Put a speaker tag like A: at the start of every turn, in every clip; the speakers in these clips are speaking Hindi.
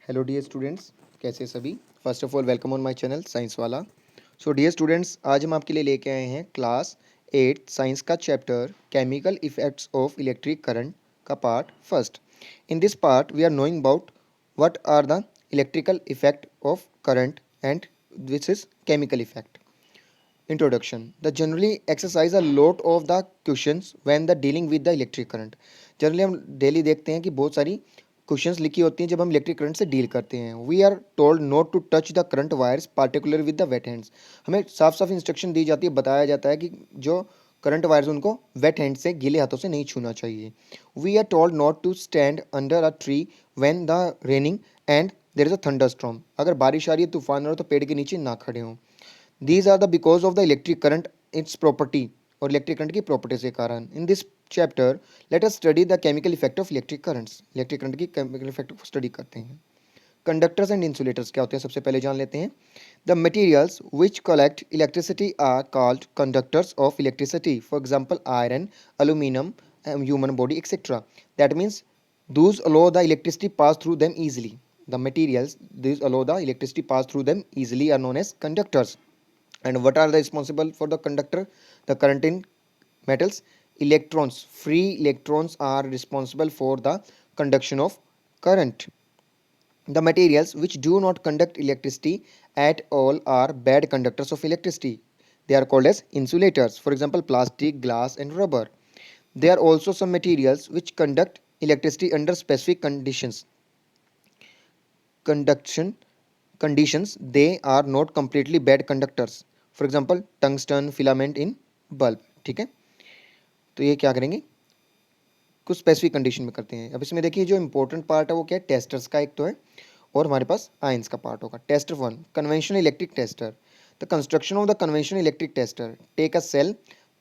A: हेलो डियर स्टूडेंट्स, कैसे सभी। First of all welcome on my channel science वाला। सो डियर स्टूडेंट्स, आज हम आपके लिए लेके आए हैं क्लास 8 साइंस का chapter chemical effects of electric current का part first. In this part we are knowing about what are the electrical effect of current and this is chemical effect. Introduction. The generally exercise a lot of the questions when the dealing with the electric current. Generally हम डेली देखते हैं कि बहुत सारी क्वेश्चंस लिखी होती हैं जब हम इलेक्ट्रिक करंट से डील करते हैं। We are told not to touch the current wires particular with the wet hands. हमें साफ साफ इंस्ट्रक्शन दी जाती है, बताया जाता है कि जो करंट वायर्स उनको वेट हैंड से, गीले हाथों से नहीं छूना चाहिए। We are told not to stand under a tree when the raining and there is a thunderstorm. अगर बारिश आ रही है, तूफान आ रहा है, तो पेड़ के नीचे ना खड़े हों। These are the because of the electric current its property और इलेक्ट्रिक करंट की प्रॉपर्टी के कारण। In this chapter let us study the chemical effect of electric currents. Electric current की केमिकल इफेक्ट को स्टडी करते हैं। कंडक्टर्स एंड इंसुलेटर्स क्या होते हैं, सबसे पहले जान लेते हैं। The materials which collect electricity are called conductors of electricity. For example iron, aluminum, human body, etc. That means those allow the electricity pass through them easily. The materials these allow the electricity pass through them easily are known as conductors. And what are the responsible for the conductor, the current in metals? Electrons. Free electrons are responsible for the conduction of current. The materials which do not conduct electricity at all are bad conductors of electricity. They are called as insulators. For example, plastic, glass and rubber. There are also some materials which conduct electricity under specific conduction conditions. They are not completely bad conductors. For example, tungsten filament in bulb. ठीक है, तो ये क्या करेंगे, कुछ स्पेसिफिक कंडीशन में करते हैं। अब इसमें देखिए जो इंपॉर्टेंट पार्ट है वो क्या है, टेस्टर्स का एक तो है, और हमारे पास आयंस का पार्ट होगा। Tester one, conventional electric tester. The construction of the conventional electric tester, take a cell,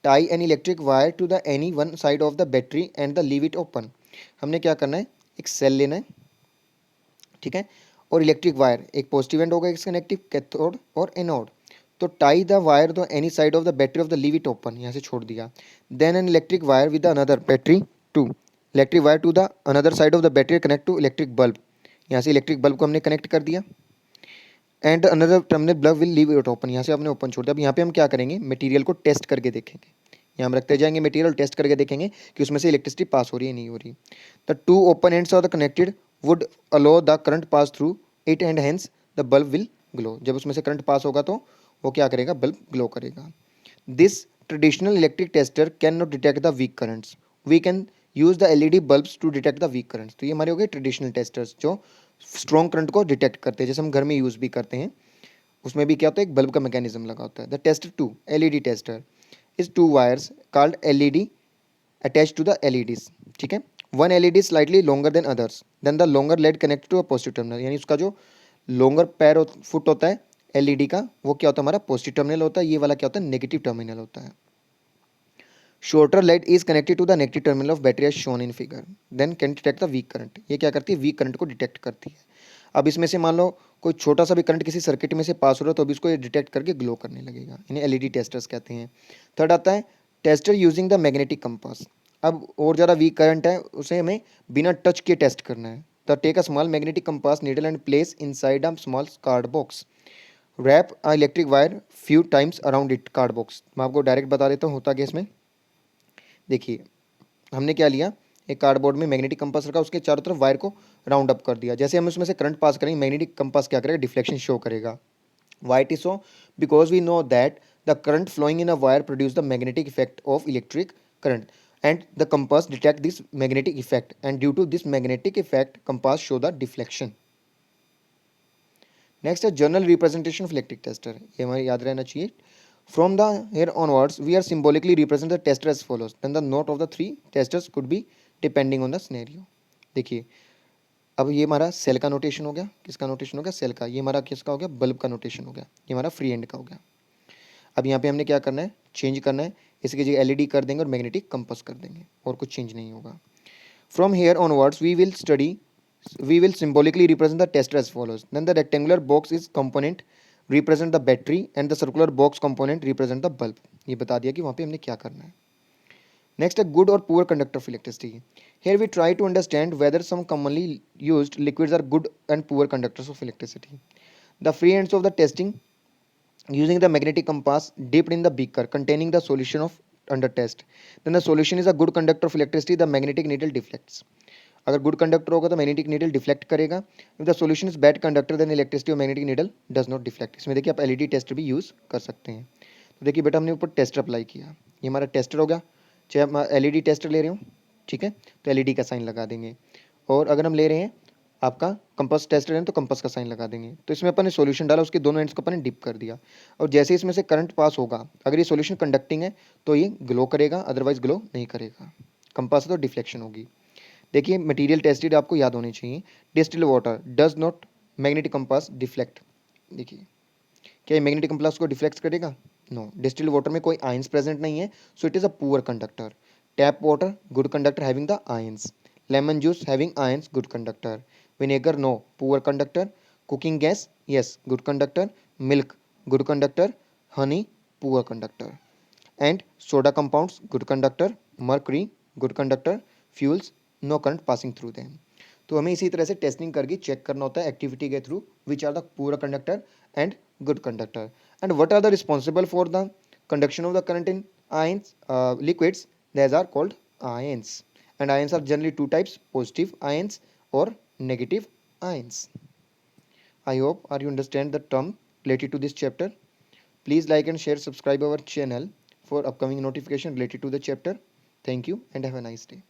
A: tie an electric wire to the any one side of the battery and the leave it open. हमने क्या करना है, एक सेल लेना है, ठीक है, और इलेक्ट्रिक वायर, एक पॉजिटिव एंड होगा इसका, नेगेटिव, कैथोड और एनोड। तो tie the wire the any side of the battery of the leave it open, यहाँ से छोड़ दिया। Then an electric wire with another battery to, electric wire to the another side of the battery connect to electric bulb, यहाँ से इलेक्ट्रिक बल्ब को हमने कनेक्ट कर दिया। And another terminal bulb will leave it open, यहाँ से हमने ओपन छोड़ दिया। अब यहाँ पे हम क्या करेंगे, मटेरियल को टेस्ट करके देखेंगे। यहाँ हम रखते जाएंगे मटेरियल, टेस्ट करके देखेंगे कि उसमें से इलेक्ट्रिसिटी पास हो रही है नहीं हो रही। The two open ends are the connected would allow the current pass through it and hence the bulb will glow. जब उसमें से करंट पास होगा तो वो क्या करेगा, बल्ब ग्लो करेगा। This traditional electric tester can not detect the weak currents. We can use the LED bulbs to detect the weak currents. तो ये हमारे हो गए ट्रेडिशनल टेस्टर्स जो स्ट्रॉन्ग करंट को डिटेक्ट करते हैं, जैसे हम घर में यूज़ भी करते हैं। उसमें भी क्या होता है, एक बल्ब का मैकेनिज्म लगा होता है। The tester two, LED tester, is two wires called LED attach to the LEDs. ठीक है, one LED slightly longer than others, then the longer lead connect to a positive terminal. यानी उसका जो लॉन्गर पैर फुट होता है एलईडी का, वो क्या होता है, हमारा पॉजिटिव टर्मिनल होता है। ये वाला क्या होता है, नेगेटिव टर्मिनल होता है। Shorter lead is connected to the negative terminal of battery as shown in figure, then can detect the weak current. ये क्या करती है, वीक करंट को डिटेक्ट करती है। अब इसमें से मान लो कोई छोटा सा भी करंट किसी सर्किट में से पास हो रहा है तो अभी इसको ये डिटेक्ट करके ग्लो करने लगेगा। इन्हें एलईडी टेस्टर्स कहते हैं। थर्ड आता है tester using the magnetic compass. अब और ज़्यादा वीक करंट है, उसे हमें बिना टच के टेस्ट करना है। The take a small magnetic compass needle and place inside a small card box, wrap a electric wire few times around it. Card box मैं आपको डायरेक्ट बता देता हूँ होता क्या इसमें। देखिए हमने क्या लिया, एक कार्डबोर्ड में मैग्नेटिक कंपास रखा, उसके चारों तरफ वायर को राउंड अप कर दिया। जैसे हम उसमें से करंट पास करेंगे, मैग्नेटिक कंपास क्या करेगा, डिफ्लेक्शन शो करेगा। Why it is so, because we know that the current flowing in a wire produce the magnetic effect of electric current and the compass detect this magnetic effect and due to this magnetic effect compass show the deflection. Next है general representation of electric tester, ये हमें याद रहना चाहिए। From the here onwards, we are symbolically represent the tester as follows. Then the note of the three testers could be depending on the scenario. देखिए अब ये हमारा सेल का नोटेशन हो गया, किसका नोटेशन हो गया, सेल का। ये हमारा किसका हो गया, बल्ब का नोटेशन हो गया। ये हमारा फ्री एंड का हो गया। अब यहाँ पे हमने क्या करना है, चेंज करना है। इसकी जगह एलईडी कर देंगे और मैग्नेटिक कंपास कर देंगे, और कुछ चेंज नहीं होगा। From here onwards we will symbolically represent the tester as follows. Then the rectangular box is component represent the battery and the circular box component represent the bulb. ये बता दिया कि वहाँ पे हमने क्या करना है। नेक्स्ट है गुड और poor conductor of electricity. Here we try to understand whether some commonly used liquids are good and poor conductors of electricity. The free ends of the testing using the magnetic compass dipped in the beaker containing the solution of under test. Then the solution is a good conductor of electricity. The magnetic needle deflects. अगर गुड कंडक्टर होगा तो मैग्नेटिक नीडल डिफ्लेक्ट करेगा. If the solution is bad conductor then electricity और magnetic needle does not deflect. इसमें देखिए आप एलईडी टेस्टर भी यूज़ कर सकते हैं. तो देखिए बेटा हमने ऊपर टेस्टर अप्लाई किया, ये हमारा टेस्टर हो गया. चाहे हम एलईडी टेस्टर ले रहे हो, ठीक है, तो एलईडी का साइन लगा देंगे. और अगर हम ले रहे हैं आपका कंपास टेस्टर है तो कंपास का साइन लगा देंगे. तो इसमें अपन ने सॉल्यूशन डाला, उसके दोनों एंड्स को अपन ने डिप कर दिया. और जैसे इसमें से करंट पास होगा, अगर ये सॉल्यूशन कंडक्टिंग है तो ये ग्लो करेगा, अदरवाइज ग्लो नहीं करेगा. कंपास है तो डिफ्लेक्शन होगी. देखिए मटेरियल टेस्टेड आपको याद होने चाहिए. Distil water does not magnetic compass deflect. देखिए क्या ये मैग्नेटिक कंपास को डिफ्लेक्ट करेगा? नो. डिस्टिल वाटर में कोई आयंस प्रेजेंट नहीं है, so it is a poor conductor. Tap water good conductor having the ions. Lemon juice having ions good conductor. Vinegar no, poor conductor. Cooking gas yes good conductor. Milk good conductor. Honey poor conductor. And soda compounds good conductor. Mercury good conductor. Fuels no current passing through them. तो हमें इसी तरह से टेस्टिंग करके चेक करना होता है एक्टिविटी के through which are the poor conductor and good conductor, and what are the responsible for the conduction of the current in ions liquids. These are called ions, and ions are generally two types: positive ions or negative ions. I hope are you understand the term related to this chapter. Please like and share, subscribe our channel for upcoming notification related to the chapter. Thank you and have a nice day.